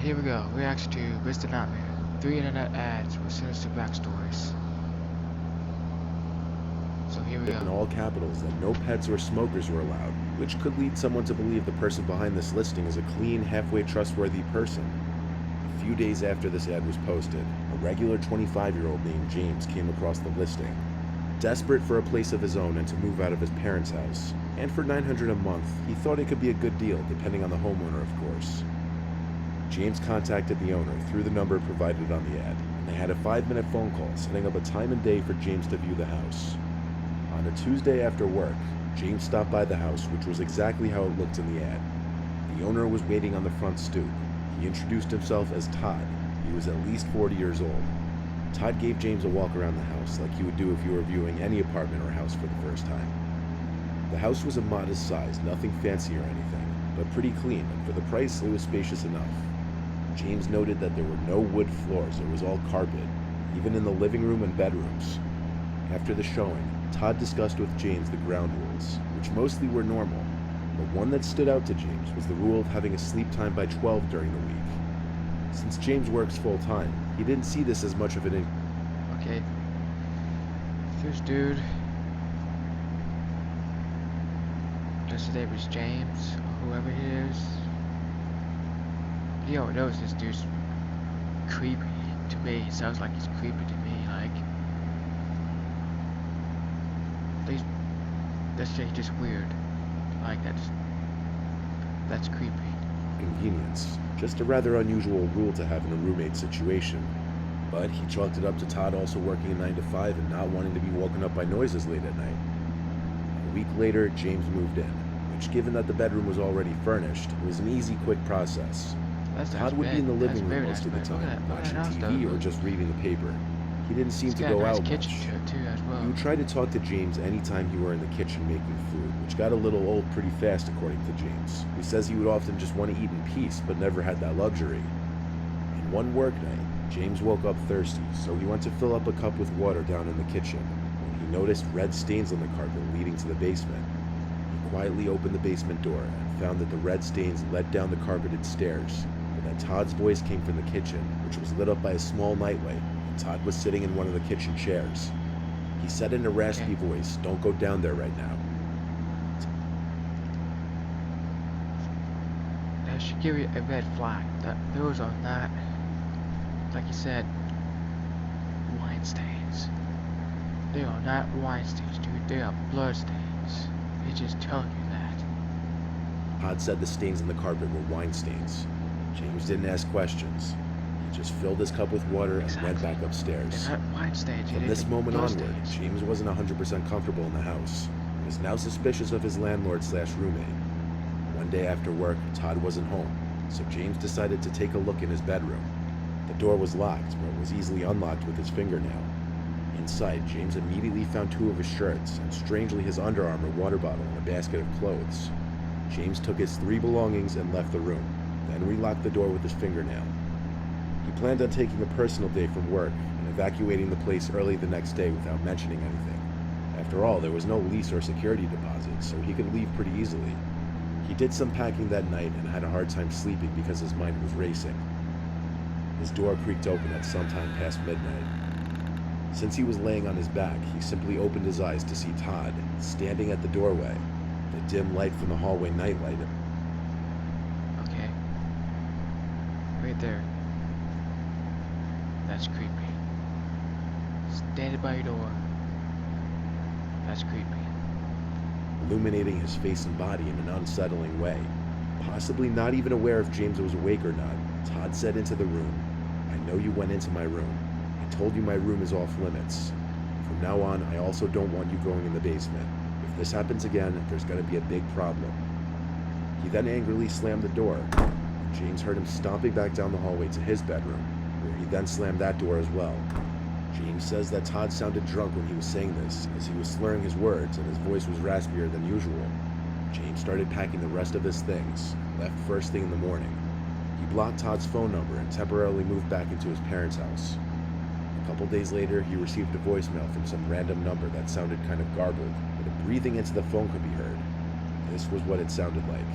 here we go. Reaction to Mr. Nightmare. 3 internet ads with sinister backstories. So here we go. In all capitals that no pets or smokers were allowed, which could lead someone to believe the person behind this listing is a clean, halfway trustworthy person. A few days after this ad was posted, a regular 25-year-old named James came across the listing. Desperate for a place of his own and to move out of his parents' house, and for $900 a month, he thought it could be a good deal, depending on the homeowner, of course. James contacted the owner through the number provided on the ad, and they had a 5-minute phone call setting up a time and day for James to view the house. On a Tuesday after work, James stopped by the house, which was exactly how it looked in the ad. The owner was waiting on the front stoop. He introduced himself as Todd. He was at least 40 years old. Todd gave James a walk around the house like you would do if you were viewing any apartment or house for the first time. The house was a modest size, nothing fancy or anything, but pretty clean, and for the price it was spacious enough. James noted that there were no wood floors, it was all carpet, even in the living room and bedrooms. After the showing, Todd discussed with James the ground rules, which mostly were normal, but one that stood out to James was the rule of having a sleep time by 12 during the week. Since James works full-time, he didn't see this as much of an Okay. This dude. His name is James, or whoever he is. You don't know this dude's creepy to me. It sounds like he's creepy to me. Like, let's say just weird. Like that's creepy. Convenience, just a rather unusual rule to have in a roommate situation. But he chalked it up to Todd also working a 9 to 5 and not wanting to be woken up by noises late at night. A week later, James moved in, which, given that the bedroom was already furnished, was an easy, quick process. Todd would be in the living room most of the time, watching TV or just reading the paper. He didn't seem to go out much. He would try to talk to James anytime he were in the kitchen making food, which got a little old pretty fast according to James, who says he would often just want to eat in peace but never had that luxury. And one work night, James woke up thirsty, so he went to fill up a cup with water down in the kitchen when he noticed red stains on the carpet leading to the basement. He quietly opened the basement door and found that the red stains led down the carpeted stairs, but that Todd's voice came from the kitchen, which was lit up by a small nightlight. Todd was sitting in one of the kitchen chairs. He said in a raspy voice, "Don't go down there right now." That should give you a red flag. Those are not, like you said, wine stains. They are not wine stains, dude. They are blood stains. It's just telling you that. Todd said the stains on the carpet were wine stains. James didn't ask questions. He just filled his cup with water and went back upstairs. They're not wine stains. From this moment onward, James wasn't 100% comfortable in the house. He was now suspicious of his landlord/roommate. One day after work, Todd wasn't home, so James decided to take a look in his bedroom. The door was locked, but was easily unlocked with his fingernail. Inside, James immediately found 2 of his shirts, and strangely his Under Armour water bottle and a basket of clothes. James took his 3 belongings and left the room, then relocked the door with his fingernail. He planned on taking a personal day from work and evacuating the place early the next day without mentioning anything. After all, there was no lease or security deposit, so he could leave pretty easily. He did some packing that night and had a hard time sleeping because his mind was racing. His door creaked open at some time past midnight. Since he was laying on his back, he simply opened his eyes to see Todd standing at the doorway, the dim light from the hallway nightlight. Okay. Right there. That's creepy. Standing by your door. That's creepy. Illuminating his face and body in an unsettling way. Possibly not even aware if James was awake or not, Todd said into the room, "I know you went into my room. I told you my room is off limits. From now on, I also don't want you going in the basement. If this happens again, there's going to be a big problem." He then angrily slammed the door, and James heard him stomping back down the hallway to his bedroom, where he then slammed that door as well. James says that Todd sounded drunk when he was saying this, as he was slurring his words and his voice was raspier than usual. James started packing the rest of his things and left first thing in the morning. He blocked Todd's phone number and temporarily moved back into his parents' house. A couple days later, he received a voicemail from some random number that sounded kind of garbled, but a breathing into the phone could be heard. This was what it sounded like.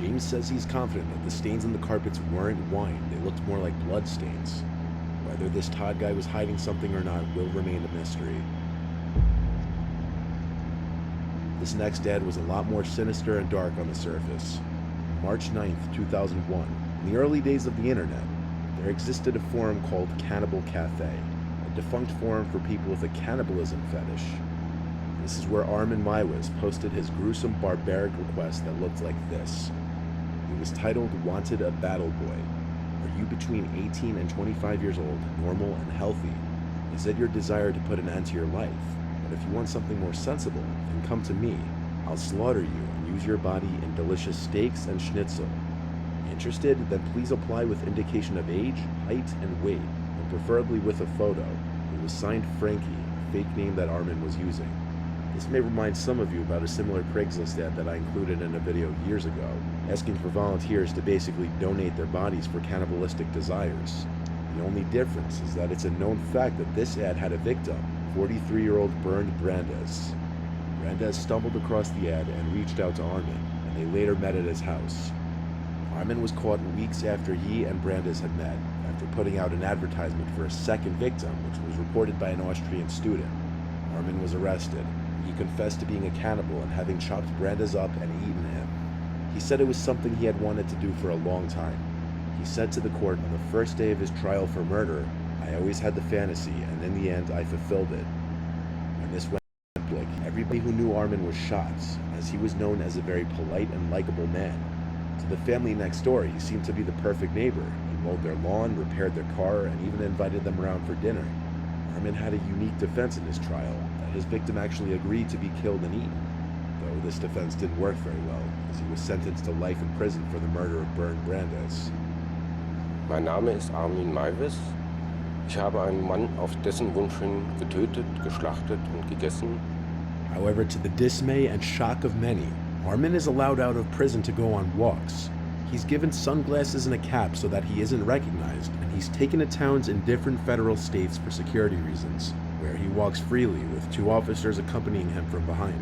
James says he's confident that the stains on the carpets weren't wine, they looked more like blood stains. Whether this Todd guy was hiding something or not will remain a mystery. This next ad was a lot more sinister and dark on the surface. March 9th, 2001, in the early days of the internet, there existed a forum called Cannibal Cafe, a defunct forum for people with a cannibalism fetish. This is where Armin Maiwas posted his gruesome, barbaric request that looked like this. It was titled, "Wanted a Battle Boy. Are you between 18 and 25 years old, normal and healthy? Is it your desire to put an end to your life? But if you want something more sensible, then come to me. I'll slaughter you and use your body in delicious steaks and schnitzel. Interested? Then please apply with indication of age, height, and weight, and preferably with a photo." It was signed Frankie, a fake name that Armin was using. This may remind some of you about a similar Craigslist ad that I included in a video years ago, asking for volunteers to basically donate their bodies for cannibalistic desires. The only difference is that it's a known fact that this ad had a victim, 43-year-old Bernd Brandes. Brandes stumbled across the ad and reached out to Armin, and they later met at his house. Armin was caught weeks after he and Brandes had met, after putting out an advertisement for a second victim, which was reported by an Austrian student. Armin was arrested. He confessed to being a cannibal and having chopped Brandes up and eaten him. He said it was something he had wanted to do for a long time. He said to the court on the first day of his trial for murder, "I always had the fantasy, and in the end I fulfilled it." When this went public, everybody who knew Armin was shocked, as he was known as a very polite and likable man. To the family next door, he seemed to be the perfect neighbor. He mowed their lawn, repaired their car, and even invited them around for dinner. Armin had a unique defense in his trial, that his victim actually agreed to be killed and eaten. Though this defense didn't work very well, as he was sentenced to life in prison for the murder of Bernd Brandes. Mein Name ist Armin Maiwas. Ich habe einen Mann auf dessen Wunsch hin getötet, geschlachtet und gegessen. However, to the dismay and shock of many, Armin is allowed out of prison to go on walks. He's given sunglasses and a cap so that he isn't recognized, and he's taken to towns in different federal states for security reasons, where he walks freely with 2 officers accompanying him from behind.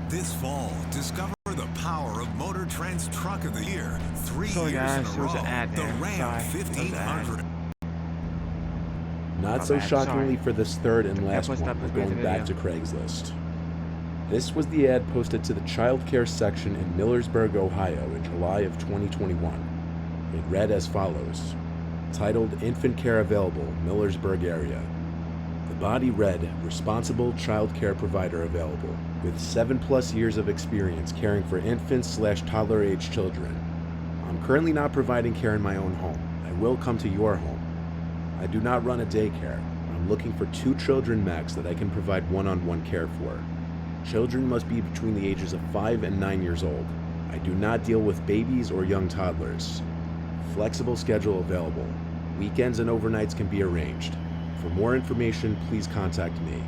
This fall, discover the power of Motor Trend's Truck of the Year. 3 Sorry, years guys, in a there was row, an ad the there. Ram Sorry, 1500. Not My so bad, shockingly sorry. for this third and last was one, not we're the going back to Craigslist. This was the ad posted to the child care section in Millersburg, Ohio in July of 2021. It read as follows, titled "Infant Care Available, Millersburg Area." The body read, "Responsible child care provider available, with 7+ years of experience caring for infants/toddler age children. I'm currently not providing care in my own home. I will come to your home. I do not run a daycare. I'm looking for 2 children max that I can provide one-on-one care for. Children must be between the ages of 5 and 9 years old. I do not deal with babies or young toddlers. Flexible schedule available. Weekends and overnights can be arranged. For more information, please contact me."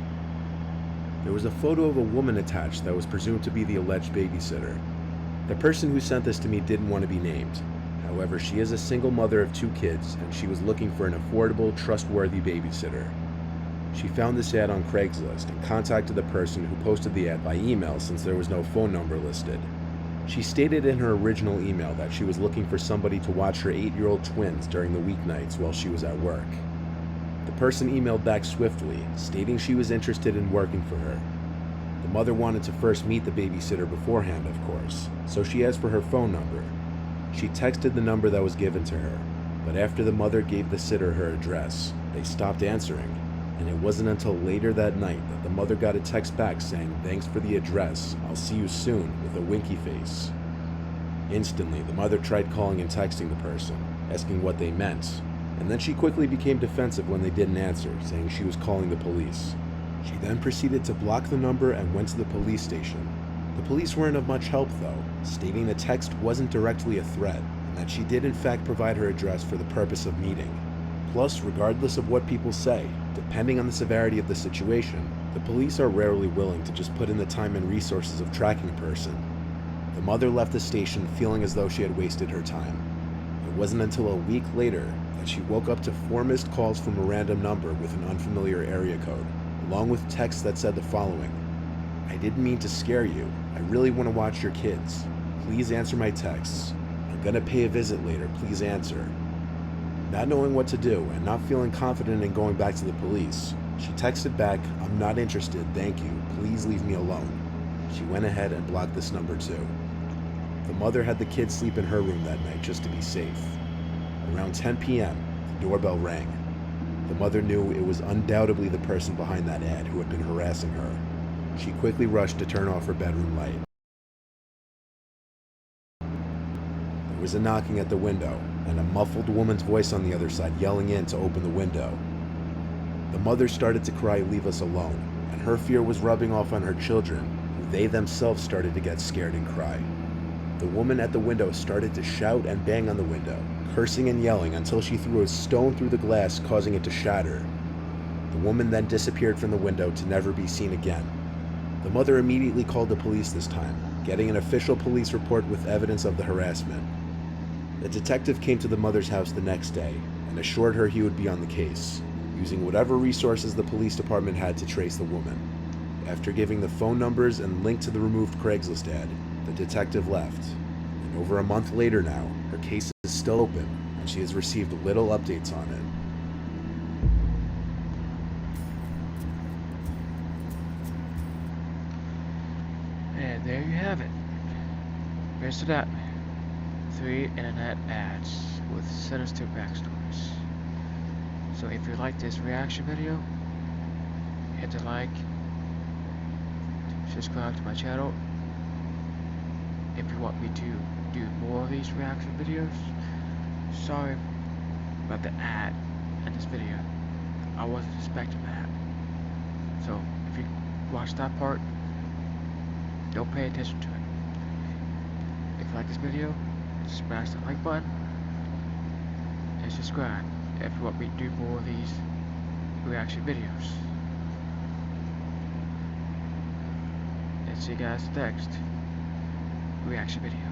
There was a photo of a woman attached that was presumed to be the alleged babysitter. The person who sent this to me didn't want to be named. However, she is a single mother of 2 kids, and she was looking for an affordable, trustworthy babysitter. She found this ad on Craigslist and contacted the person who posted the ad by email since there was no phone number listed. She stated in her original email that she was looking for somebody to watch her 8-year-old twins during the weeknights while she was at work. The person emailed back swiftly, stating she was interested in working for her. The mother wanted to first meet the babysitter beforehand, of course, so she asked for her phone number. She texted the number that was given to her, but after the mother gave the sitter her address, they stopped answering, and it wasn't until later that night that the mother got a text back saying, "Thanks for the address, I'll see you soon," with a winky face. Instantly, the mother tried calling and texting the person, asking what they meant, and then she quickly became defensive when they didn't answer, saying she was calling the police. She then proceeded to block the number and went to the police station. The police weren't of much help though, stating the text wasn't directly a threat, and that she did in fact provide her address for the purpose of meeting. Plus, regardless of what people say, depending on the severity of the situation, the police are rarely willing to just put in the time and resources of tracking a person. The mother left the station feeling as though she had wasted her time. It wasn't until a week later that she woke up to 4 missed calls from a random number with an unfamiliar area code, along with text that said the following: "I didn't mean to scare you. I really want to watch your kids. Please answer my texts. I'm gonna pay a visit later. Please answer. Not knowing what to do and not feeling confident in going back to the police, she texted back, I'm not interested, thank you. Please leave me alone. She went ahead and blocked this number too. The mother had the kids sleep in her room that night just to be safe. Around 10 p.m., the doorbell rang. The mother knew it was undoubtedly the person behind that ad who had been harassing her. She quickly rushed to turn off her bedroom light. There was a knocking at the window, and a muffled woman's voice on the other side yelling in to open the window. The mother started to cry, "Leave us alone," and her fear was rubbing off on her children, who they themselves started to get scared and cry. The woman at the window started to shout and bang on the window, cursing and yelling until she threw a stone through the glass, causing it to shatter. The woman then disappeared from the window to never be seen again. The mother immediately called the police this time, getting an official police report with evidence of the harassment. The detective came to the mother's house the next day and assured her he would be on the case, using whatever resources the police department had to trace the woman. After giving the phone numbers and link to the removed Craigslist ad, the detective left. And over a month later now, her case is still open, and she has received little updates on it. And there you have it. Here's to that. 3 internet ads with sinister backstories. So if you like this reaction video, hit the like, subscribe to my channel. If you want me to do more of these reaction videos, sorry about the ad in this video. I wasn't expecting that. So if you watch that part, don't pay attention to it. If you like this video, smash that like button and subscribe if you want me to do more of these reaction videos. And see you guys next reaction video.